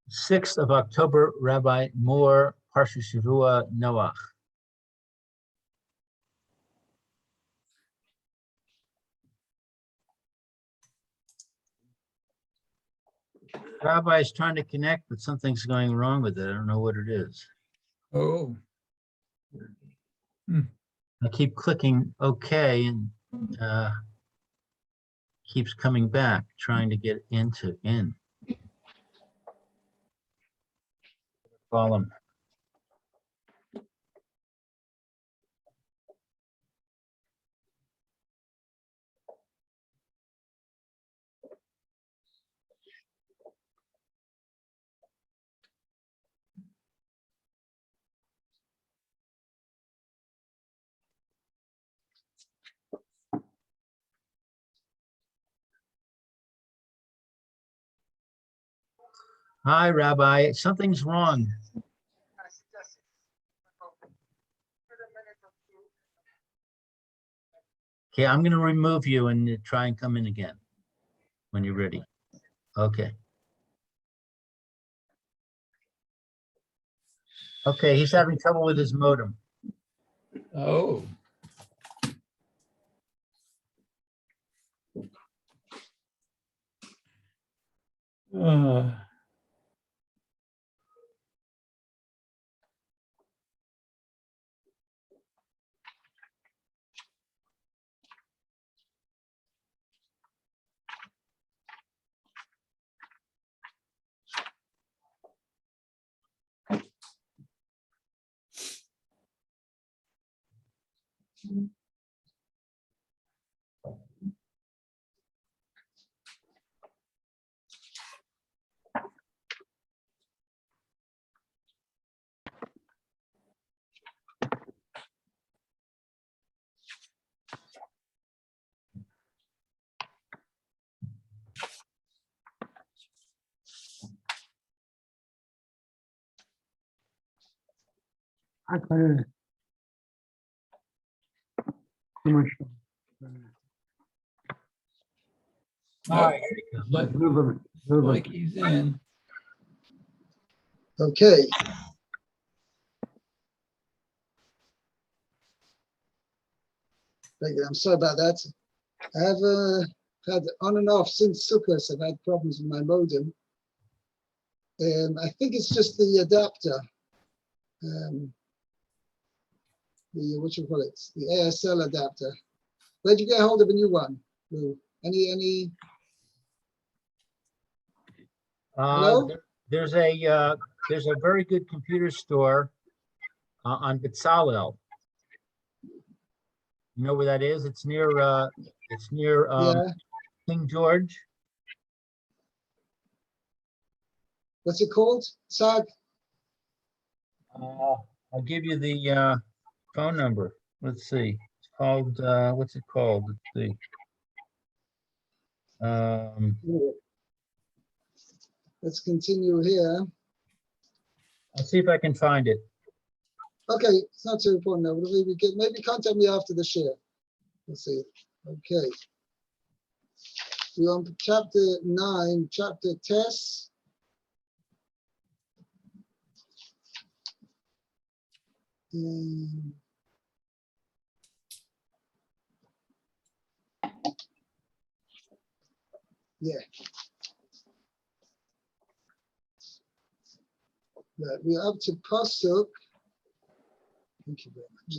6th of October, Rabbi Moore, Parsha Shavua, Noach. Rabbi is trying to connect, but something's going wrong with it. I don't know what it is. Oh, I keep clicking OK and keeps coming back, trying to get in. Call him. Hi, Rabbi. Something's wrong. Okay, I'm going to remove you and try and come in again when you're ready. Okay. Okay, he's having trouble with his modem. oh. All right, here he comes. Like he's in. Okay. Thank you. I'm sorry about that. I have had on and off since Sukkot. I've had problems with my modem. I think it's just the adapter. The what you call it? The ASL adapter. Where'd you get hold of a new one, Lou? Any? Hello? There's a very good computer store on Bezalel. You know where that is? It's near Yeah. King George. What's it called? Sag? I'll give you the phone number. Let's see. It's called what's it called? Let's see. Let's continue here. I'll see if I can find it. Okay, it's not too important now. Maybe contact me after the share. Let's see. Okay. We're on chapter 9, chapter Tess. Yeah. Right, we're up to Pasuk. Thank you very much.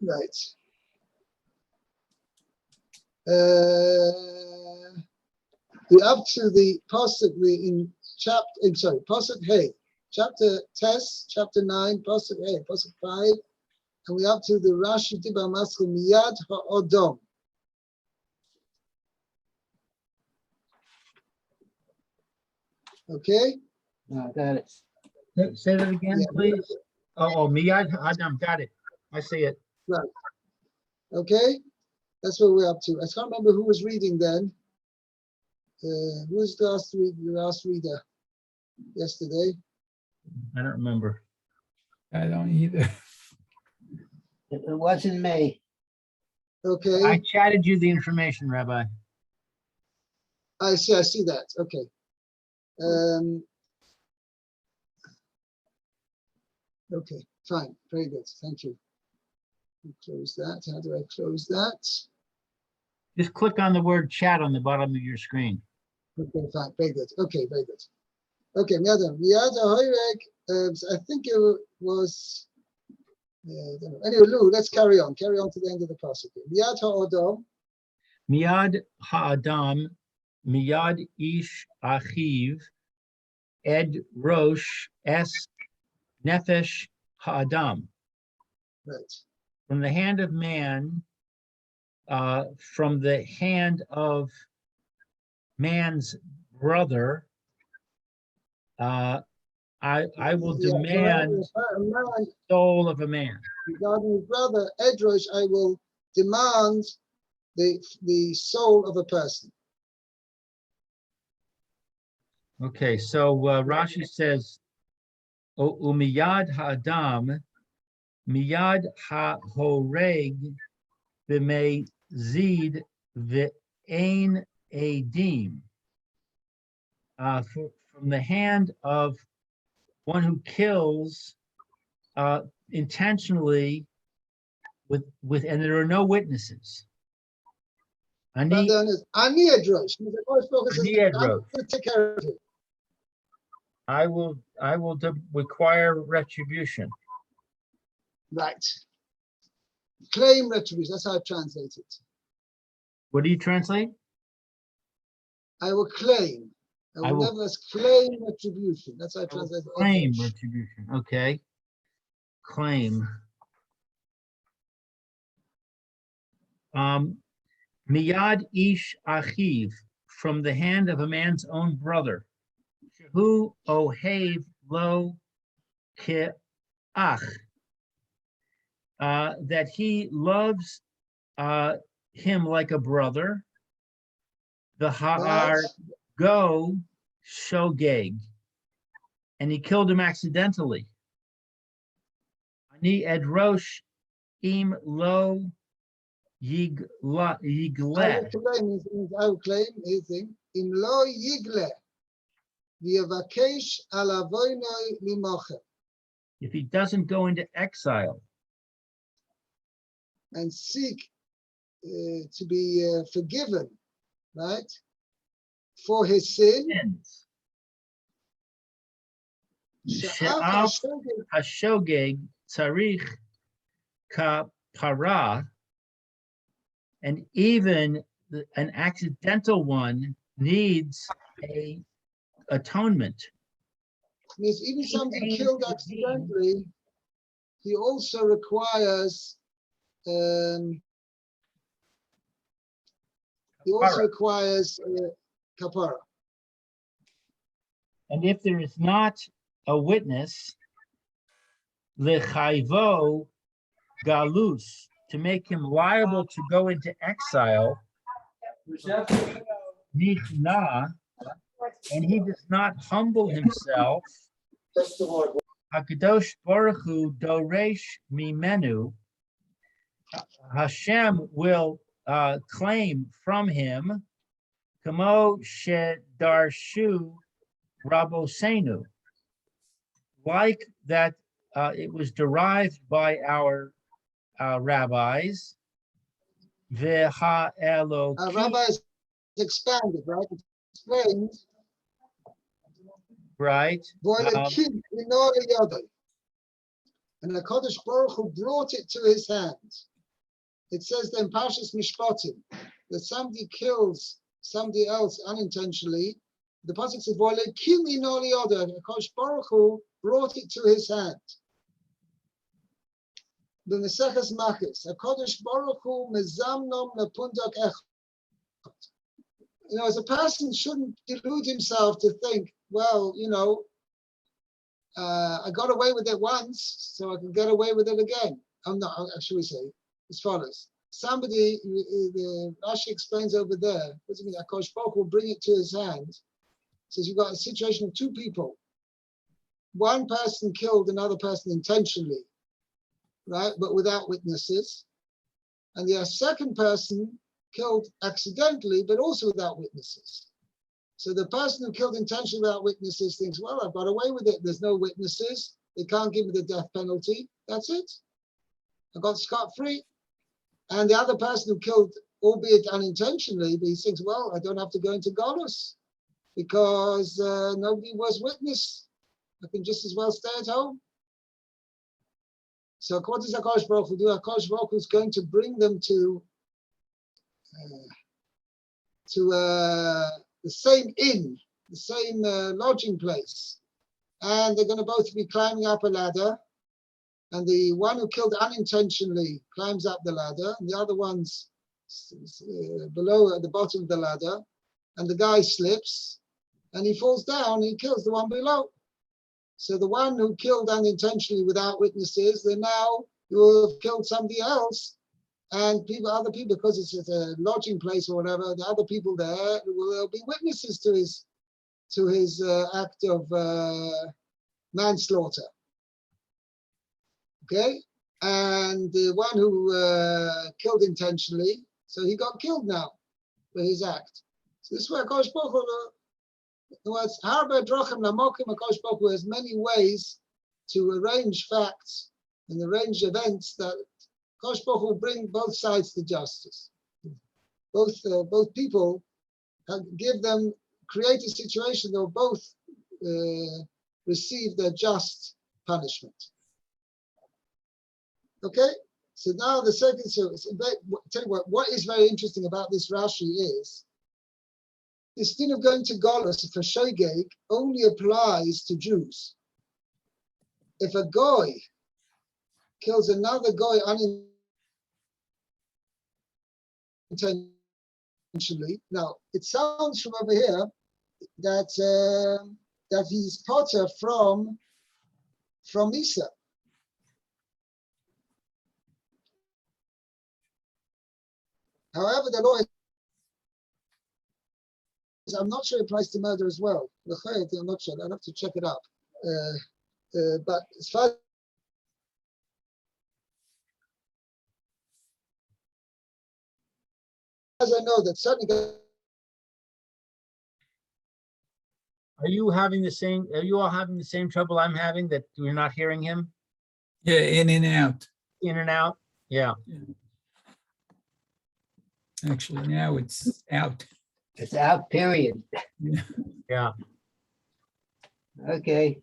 Right. We're up to the Pasuk in Pasuk Hey, chapter Tess, chapter 9, Pasuk Hey, Pasuk 5, and we're up to the Rashi Tiba Maskul Miyad Ha'odom. Okay? Got it. Say that again, please. Oh, Miyad Adam, got it. I see it. Right. Okay? That's what we're up to. I can't remember who was reading then. Who was the last reader yesterday? I don't remember. I don't either. It wasn't me. Okay, I chatted you the information, Rabbi. I see that, okay. Okay, fine, very good, thank you. Close that, how do I close that? Just click on the word chat on the bottom of your screen. Okay, fine, very good, okay, very good. Okay, Miyad Hoyreg, I think it was, I don't know. Anyway, Lou, let's carry on to the end of the passage. Miyad ha'odom, Miyad ha'adam, miyad ish achiv, ed rosh es nefesh ha'adam. right, From the hand of man, from the hand of man's brother, I will yeah, demand a man the soul of a man. regarding his brother, Edrosh, I will demand the soul of a person. Okay, so Rashi says, umiyad ha'adam, miyad ha'horeg, b'mei zid v'ein edim. From the hand of one who kills intentionally with and there are no witnesses. But Ani then it's Ani Edrosh. The first book says, Ani I'm Edrosh. going to take care of it. I will require retribution. Right. Claim retribution. That's how I translate it. What do you translate? I will claim. I will nevertheless claim retribution. That's how I translate it. Claim retribution. Okay. Claim. Miyad ish achiv, from the hand of a man's own brother. Who ohev lo ke'ach, that he loves him like a brother. The ha'ar go shogeg, and he killed him accidentally. Ani edrosh im lo yigleh. I will claim his thing. In lo yigle, v'yavakesh alavoinoi limocher. If he doesn't go into exile and seek to be forgiven, right, for his sin. She'af hashogeg tzarich kapara, and even an accidental one needs a atonement. Means even somebody killed accidentally, he also requires kapara. And if there is not a witness, lechayvo galus, to make him liable to go into exile, nitna, and he does not humble himself, Hakadosh Baruch Hu doresh mimenu, Hashem will claim from him, kamo shedarshu rabosenu, like that it was derived by our rabbis. Our rabbis expanded, right? Explained. Right. And the Kodesh Baruch Hu brought it to his hands. It says then Parshas Mishpatim that somebody kills somebody else unintentionally. The pasuk says, the Kodesh Baruch Hu brought it to his hand. The Meseches Machis, the Kodesh Baruch Hu mezamnom lepundak echad. As a person shouldn't delude himself to think, well, I got away with it once, so I can get away with it again. I'm not, actually say, as follows. Somebody, the Rashi explains over there, what does it mean? Akash Baruch will bring it to his hand. Says you've got a situation of two people. one person killed another person intentionally, right, but without witnesses, and the second person killed accidentally, but also without witnesses. So the person who killed intentionally without witnesses thinks, well, I've got away with it. There's no witnesses. They can't give me the death penalty. That's it. I got scot-free. And the other person who killed, albeit unintentionally, but he thinks, well, I don't have to go into Golus because nobody was witness. I can just as well stay at home. So what does HaKadosh Baruch Hu do? HaKadosh Baruch Hu is going to bring them to the same inn, the same lodging place. And they're going to both be climbing up a ladder. And the one who killed unintentionally climbs up the ladder, and the other one's below at the bottom of the ladder. And the guy slips, and he falls down, and he kills the one below. So the one who killed unintentionally without witnesses, then now you will have killed somebody else. And other people, because it's at a lodging place or whatever, the other people there will be witnesses to his act of manslaughter. Okay, and the one who killed intentionally, so he got killed now for his act. So this is where HaKadosh Baruch Hu, in other words, Harbe Drachim Lamokim, HaKadosh Baruch Hu has many ways to arrange facts and arrange events that HaKadosh Baruch Hu will bring both sides to justice. Both people create a situation that will both receive their just punishment. Okay, so now the second, tell you what is very interesting about this Rashi is, this thing of going to Golus for Shogeg only applies to Jews. If a goy kills another goy unintentionally, now it sounds from over here that he's potter from Misa. However, the law is, I'm not sure it applies to murder as well. I'm not sure. I'll have to check it up. But as far as I know, that certainly. Are you all having the same trouble I'm having, that you're not hearing him? Yeah, in and out. In and out? Yeah. Actually, now it's out. It's out, period. Yeah. Yeah. Okay.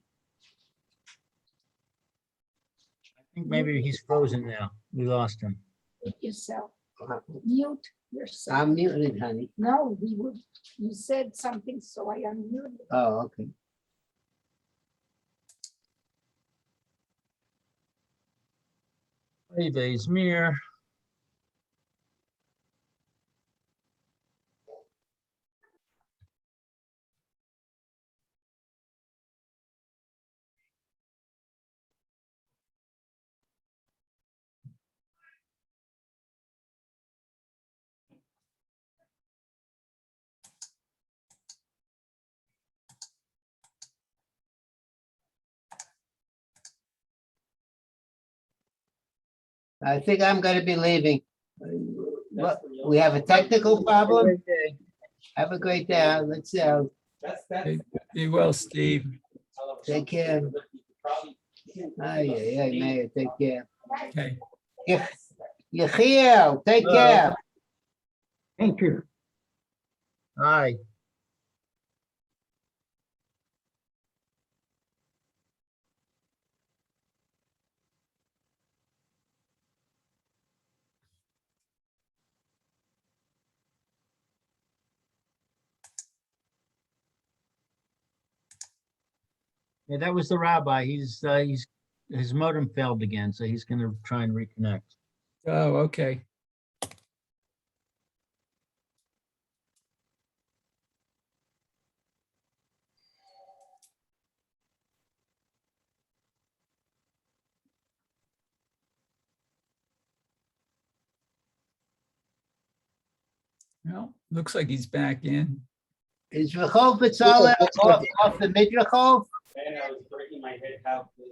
I think maybe he's frozen now. We lost him. Mute yourself. Mute yourself. I'm muted, honey. No, you said something, so I unmuted. Oh, okay. Hey, Izmir. I think I'm going to be leaving. Well, we have a technical problem. Have a great day. Let's Be well, Steve. take care. Hey, Mayor, take care. Okay. Yechiel, take care. Thank you. Hi. Yeah, that was the rabbi. His modem failed again, so he's going to try and reconnect. Oh, okay. Well, looks like he's back in. Is Rehov Betzalel off the Midrachov?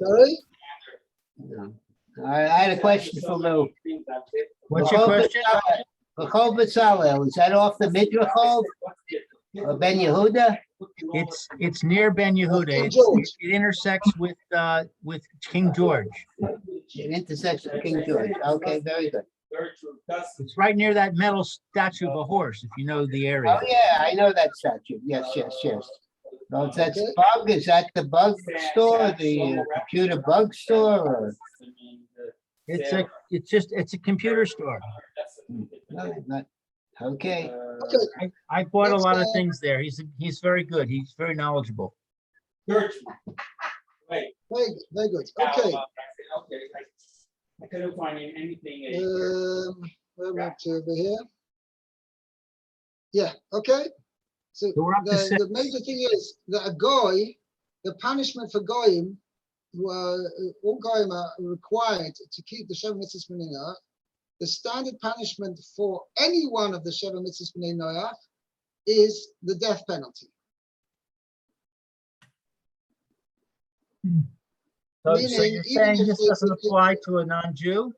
Sorry? No. All right, I had a question for Lou. What's your question? Rehov B'Tzalel, is that off the Midrachov or Ben Yehuda? It's near Ben Yehuda. King It's- George. It intersects with King George. It intersects with King George. Okay, very good. It's right near that metal statue of a horse, if you know the area. Oh, yeah, I know that statue. Yes. No, that's Okay. bug. Is that the bug store, the computer bug store? Or? It's a computer store. No, not, okay. Okay, I bought a Let's, lot of things there. He's very good. He's very knowledgeable. very good. Okay. I couldn't find anything. Where am I up to over here? Yeah, okay. So So we're up to six. the major thing is that a goy, the punishment for goyim, all goyim are required to keep the Sheva Mitzvahs B'nai Noach. The standard punishment for any one of the Sheva Mitzvahs B'nai Noach is the death penalty. So Meaning, you're even saying if this they- doesn't apply to a non-Jew?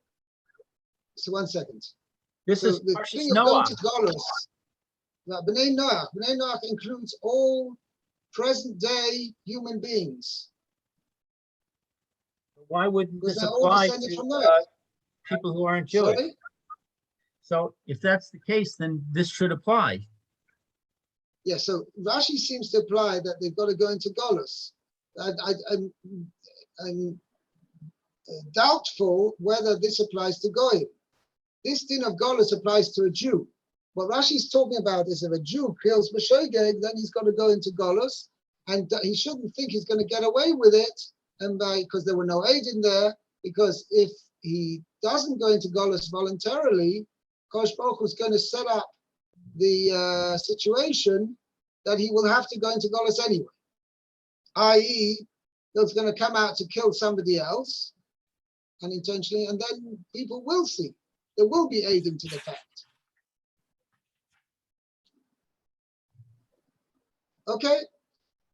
So 1 second. This So is the Parshas thing of going Noah. to Golos, B'nai Noach includes all present day human beings. Why wouldn't Because this they're all apply descended from to Noah. people who aren't Jewish? Sorry? So if that's the case, then this should apply. Yeah, so Rashi seems to apply that they've got to go into Golos. I'm doubtful whether this applies to Goyim. This din of Golos applies to a Jew. What Rashi is talking about is if a Jew kills B'Shogeg, then he's got to go into Golos, and he shouldn't think he's going to get away with it, and because there were no aid in there, because if he doesn't go into Golos voluntarily, Kosh Baruch Hu is going to set up the situation that he will have to go into Golos anyway, i.e., he's going to come out to kill somebody else unintentionally, and then people will see. There will be aid into the fact. Okay?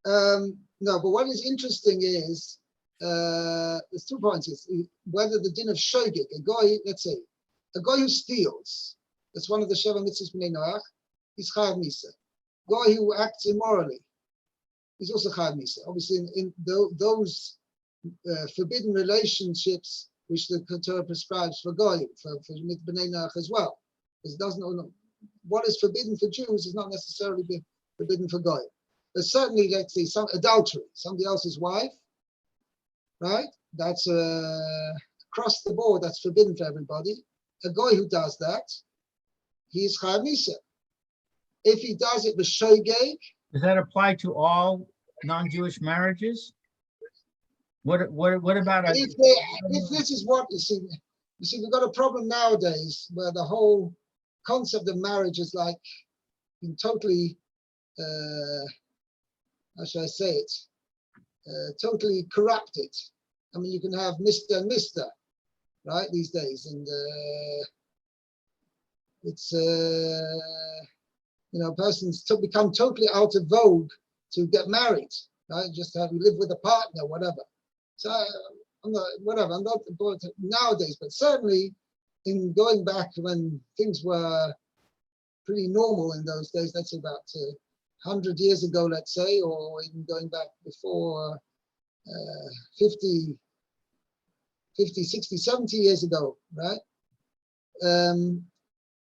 No, but what is interesting is, there's 2 points. Is whether the din of shogeg, a guy, let's say, a guy who steals, that's one of the Sheva Mitzvahs B'nai Noach, he's chayav misa. Guy who acts immorally, he's also chayav misa. Obviously, in those forbidden relationships which the Torah prescribes for goyim, for B'nai Noach as well. Because it doesn't know what is forbidden for Jews is not necessarily forbidden for goyim. But certainly, let's say, some adultery, somebody else's wife, right? That's across the board, that's forbidden for everybody. A guy who does that, he is chayav misa. If he does it with shogeg, Does that apply to all non-Jewish marriages? What about if this is what you see, we've got a problem nowadays where the whole concept of marriage is like been totally, how should I say it, totally corrupted. I mean, you can have Mr. and Mr. right these days, and it's persons to become totally out of vogue to get married, right? Just to have live with a partner, whatever. So I'm not about nowadays, but certainly in going back when things were pretty normal in those days, that's about 100 years ago, let's say, or even going back before 50, 60, 70 years ago, right?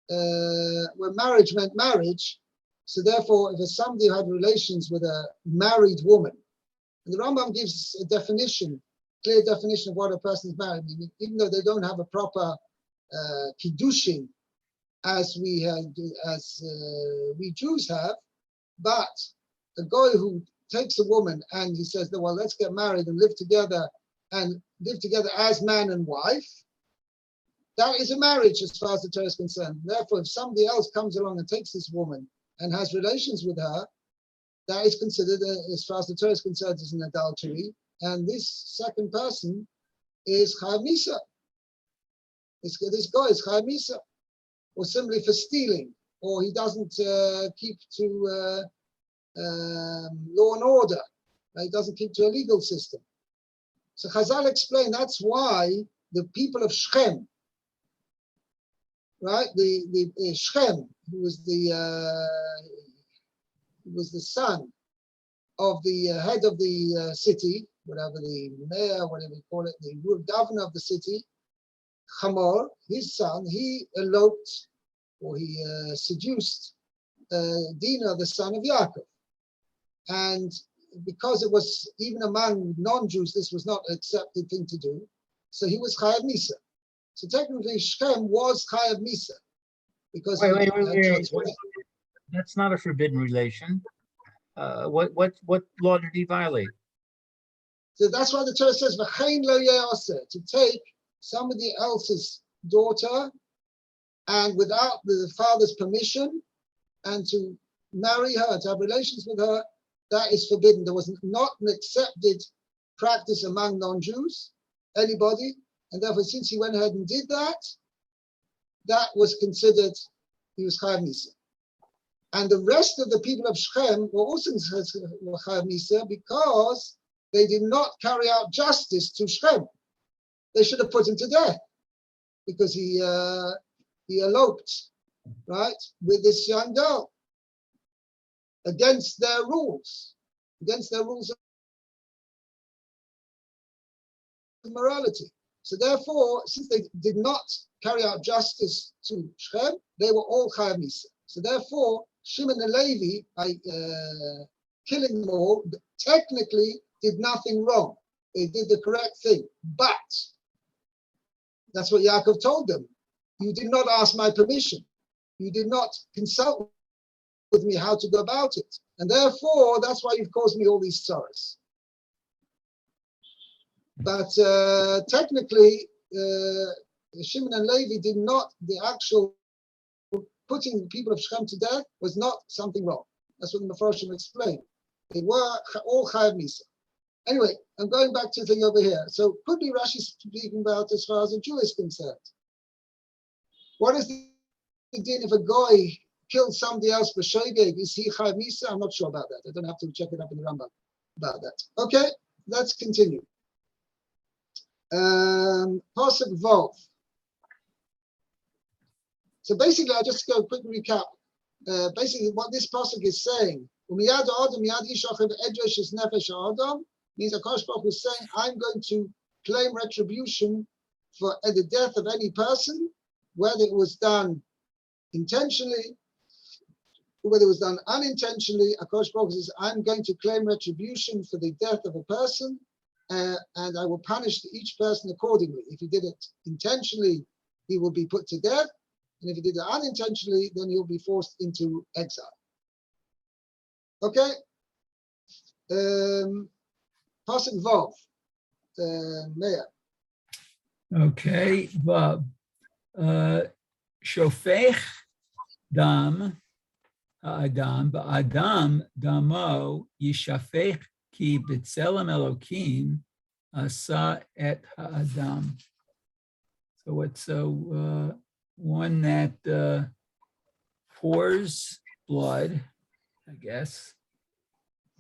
When marriage meant marriage, so therefore, if somebody had relations with a married woman, and the Rambam gives a definition, clear definition of what a person is married, meaning even though they don't have a proper kiddushin as we Jews have, but a guy who takes a woman and he says, well, let's get married and live together as man and wife, that is a marriage as far as the Torah is concerned. Therefore, if somebody else comes along and takes this woman and has relations with her, that is considered, as far as the Torah is concerned, as an adultery. And this second person is chayav misa. This guy is chayav misa. Or simply for stealing, or he doesn't keep to law and order, Right? It doesn't keep to a legal system. So Chazal explained that's why the people of Shechem, right? The Shechem, who was the son of the head of the city, whatever the mayor, whatever you call it, the governor of the city, Hamor, his son, he eloped or he seduced Dinah, the son of Yaakov. And because it was, even among non-Jews, this was not an accepted thing to do, so he was Chayav Misa. So technically, Shechem was Chayav Misa because he had transgressed. That's not a forbidden relation. What law did he violate? So that's why the Torah says, "V'chein lo ye'aseh," to take somebody else's daughter and without the father's permission, and to marry her, to have relations with her, that is forbidden. There was not an accepted practice among non-Jews, anybody, and therefore, since he went ahead and did that, that was considered, he was Chayav Misa. And the rest of the people of Shechem were also Chayav Misa because they did not carry out justice to Shechem. They should have put him to death because he eloped, right, with this young girl against their rules of morality. So therefore, since they did not carry out justice to Shechem, they were all Chayav Misa. So therefore, Shimon and Levi, by killing them all, technically did nothing wrong. They did the correct thing. But that's what Yaakov told them. You did not ask my permission. You did not consult with me how to go about it. And therefore, that's why you've caused me all these sorrows. But technically, Shimon and Levi did not, the actual putting the people of Shechem to death was not something wrong. That's what the Mefarshim explained. They were all Chayav Misa. Anyway, I'm going back to the thing over here. So could be Rashi speaking about as far as a Jew is concerned. What is the din if a goy kills somebody else for shogeg? Is he Chayav Misa? I'm not sure about that. I don't have to check it up in the Rambam about that. Okay, let's continue. Pasuk Vov. So basically, I'll just go a quick recap. Basically, what this pasuk is saying, means Akash Baruch Hu is saying, I'm going to claim retribution for the death of any person, whether it was done intentionally, or whether it was done unintentionally. Akash Baruch Hu says, I'm going to claim retribution for the death of a person, and I will punish each person accordingly. If he did it intentionally, he will be put to death. And if he did it unintentionally, then he'll be forced into exile. Okay? Pasuk Vav. Meir. Okay, Vav. Shofech dam ha'adam ba'adam damo yishafech ki b'tzelem Elokim asa et ha'adam. So what's one that pours blood, I guess,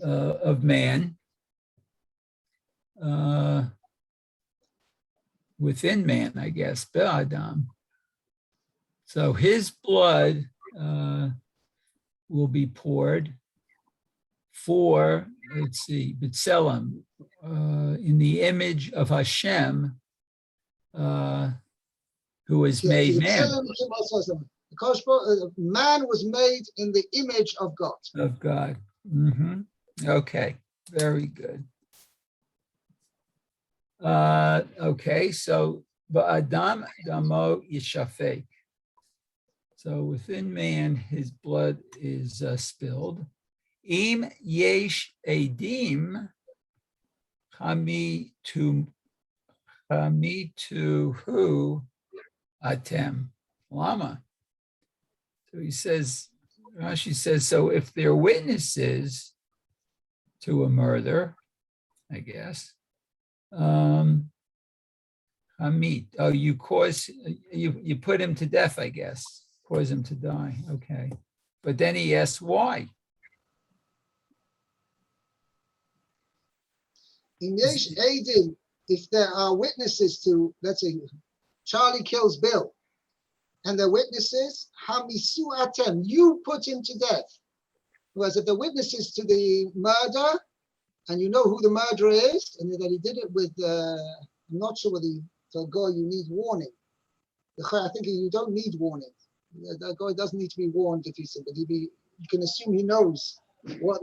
of man within man, I guess, be'adam. So his blood will be poured for, let's see, B'Tselem, in the image of Hashem, who is made man. Man was made in the image of God. Of God. Mm-hmm. Okay, very good. Okay, so Ba'adam Damo Yishafek. So within man, his blood is spilled. Im yesh edim chamitu hu atem lama. So he says, Rashi says, so if they're witnesses to a murder, I guess, Hamit, oh, you put him to death, I guess, cause him to die. Okay. But then he asks why. In Yesh Eidim, if there are witnesses to, let's say, Charlie kills Bill, and the witnesses, Hamisu Atem, you put him to death. Whereas if the witnesses to the murder, and you know who the murderer is, and that he did it with, I'm not sure whether for God you need warning. I think you don't need warning. The guy doesn't need to be warned if he said, but you can assume he knows what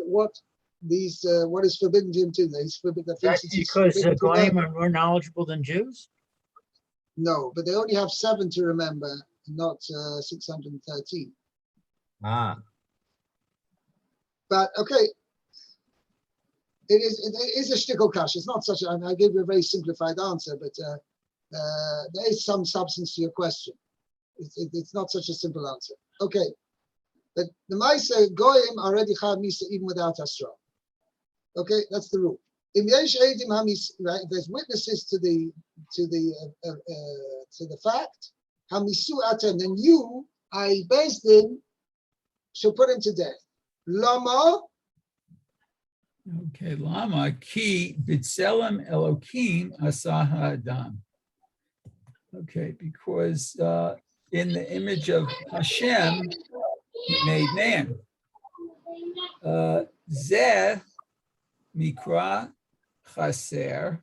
is forbidden to him to. He's forbidden. That's because Goyim are more knowledgeable than Jews? No, but they only have 7 to remember, not 613. Ah. But okay, it is a shtickle kash. It's not such a, I gave you a very simplified answer, but there is some substance to your question. It's not such a simple answer. Okay, but the Maisa Goyim already have Misa even without Astra. Okay, that's the rule. In Yesh Eidim Hamis, right? There's witnesses to the fact. Hamisu Atem, then you, I based in, shall put him to death. Lama. Okay, Lama ki b'tselem Elokim asah adam. Okay, because in the image of Hashem, he made man. Zeh mikra chaser.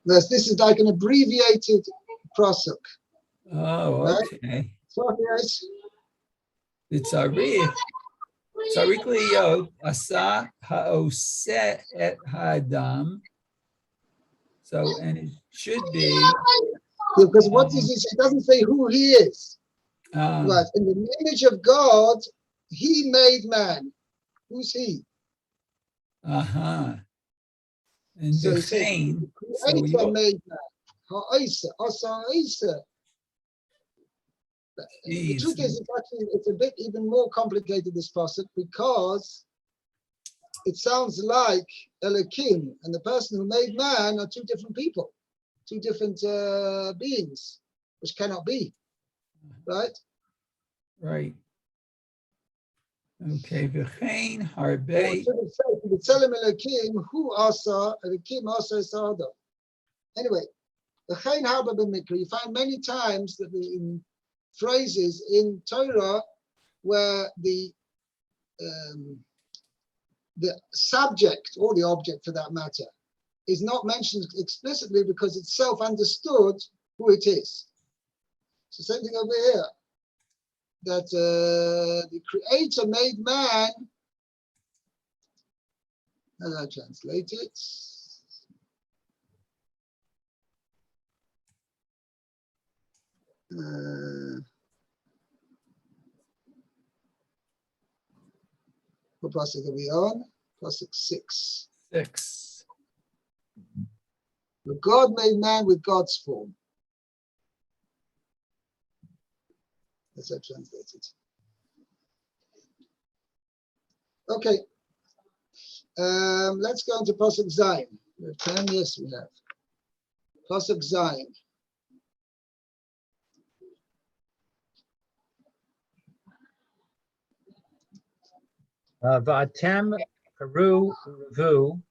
This is like an abbreviated prosuk. Oh, right? okay. So yes, It's Arich. Tzarich liyot asa ha'oseh et ha'adam. So, and it should be. because what does it say? It doesn't say who he is. Right. In the image of God, he made man. Who's he? Uh-huh. And So the he says, chain. the creator made man. Ha'isa, asa isa. The truth is, it's a bit even more complicated, this passage, because it sounds like Elohim and the person who made man are 2 different people, 2 different beings, which cannot be, right? Right. Okay. V'chein harbe. B'tselem Elohim, who asa, Elohim asa isada. Anyway, v'chein harbe b'mikra, you find many times that in phrases in Torah where the subject, or the object for that matter, is not mentioned explicitly because it's self-understood who it is. So same thing over here, that the creator made man, how do I translate it? What pasuk are we on? Pasuk 6. 6. But God made man with God's form. That's how I translate it. Okay. Let's go into pasuk Zayin. We have 10. Yes, we have. Pasuk Zayin. V'atem peru revu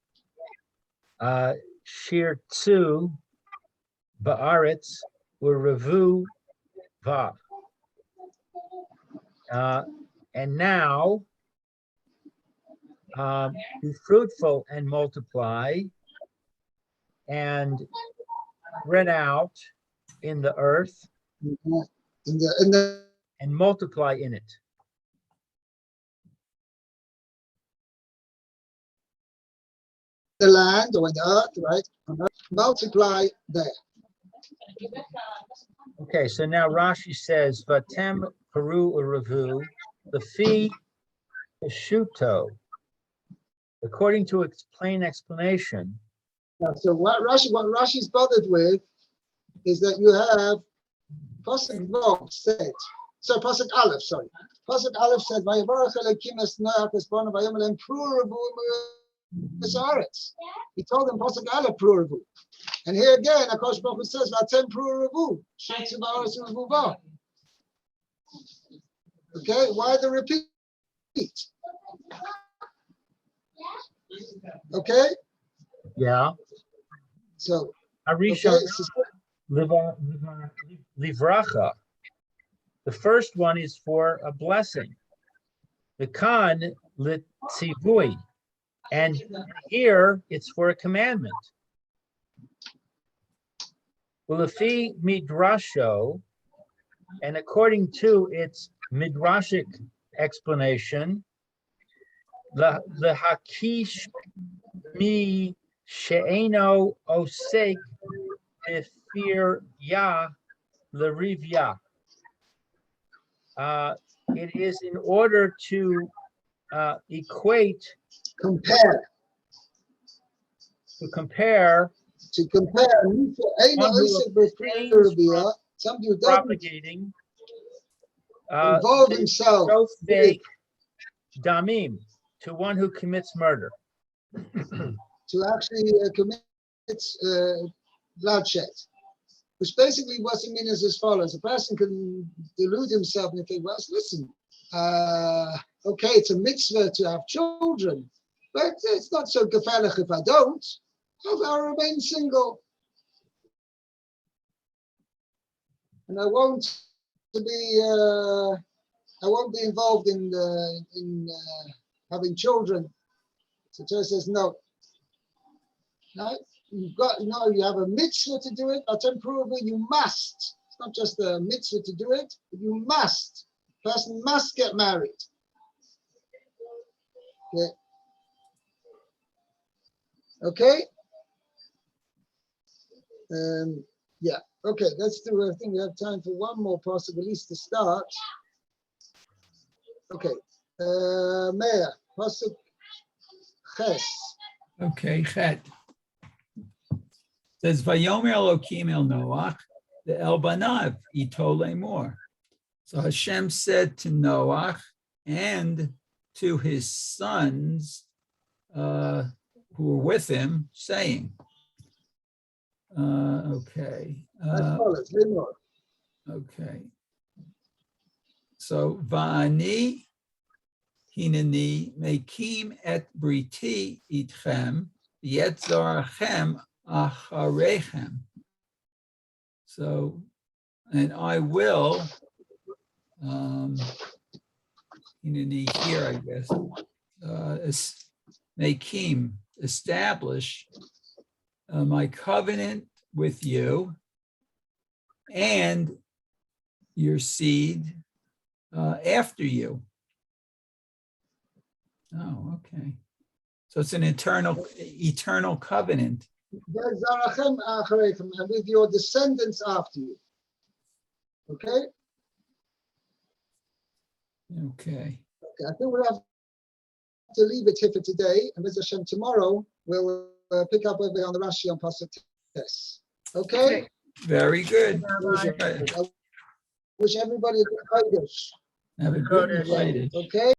shirtzu ba'aretz u'revu vav. And now be fruitful and multiply and spread out in the earth and multiply in it. The land or in the earth, right? Multiply there. Okay, so now Rashi says, "Vatem peru uravu, the fee shuto." According to its plain explanation. Now, so what Rashi's bothered with is that you have Pasuk Vav said. So Pasuk Aleph, sorry. Pasuk Aleph said, "Vayivarach Elokim es Noach es Banav vayom elem pruravu He told them Pasuk Aleph pruravu. And here again, Akash Baruch Hu says, "Vatem pruravu shetzu ba'aretz u'revu va." Okay, why the repeat? Okay, Yeah. So, Harishon okay, so livracha. The first one is for a blessing. The kan litzivui, and here it's for a commandment. Ulefi midrasho, and according to its midrashic explanation, the hakish mi she'eno osek befir yah l'rivya. It is in order to equate, compare. compare One who abstains from somebody who doesn't propagating involve himself fake damim, to one who commits murder. to actually commit bloodshed. Which basically what it means is as follows. A person can delude himself and think, well, listen, okay, it's a mitzvah to have children, but it's not so gefährlich if I don't. I'll remain single. And I won't be involved in having children. So Torah says no. Right? You have a mitzvah to do it, but improvably you must. It's not just a mitzvah to do it, but you must. The person must get married. Okay? Yeah. Okay, let's do, I think we have time for one more possible, at least to start. Okay. Meir, Pasuk Ches. Okay, Chet. Says Vayomer Elokim El Noach, the El Banav, Ito Lemor. So Hashem said to Noach and to his sons who were with him, saying, okay. As follows, Lemor. Okay. So Va'ani Hinani Mekim et Briti Itchem Yetzarachem Acharechem. So, and I will, Hinani here, I guess, Mekim, establish my covenant with you and your seed after you. Oh, okay. So it's an eternal covenant. Zarachem acharechem, and with your descendants after you. Okay? Okay. I think we'll have to leave it here for today, and with Hashem tomorrow we'll pick up where we're on the Rashi on Pasuk Tes. Okay? Very good. I wish everybody a good Chodesh. Have a good Friday. Okay?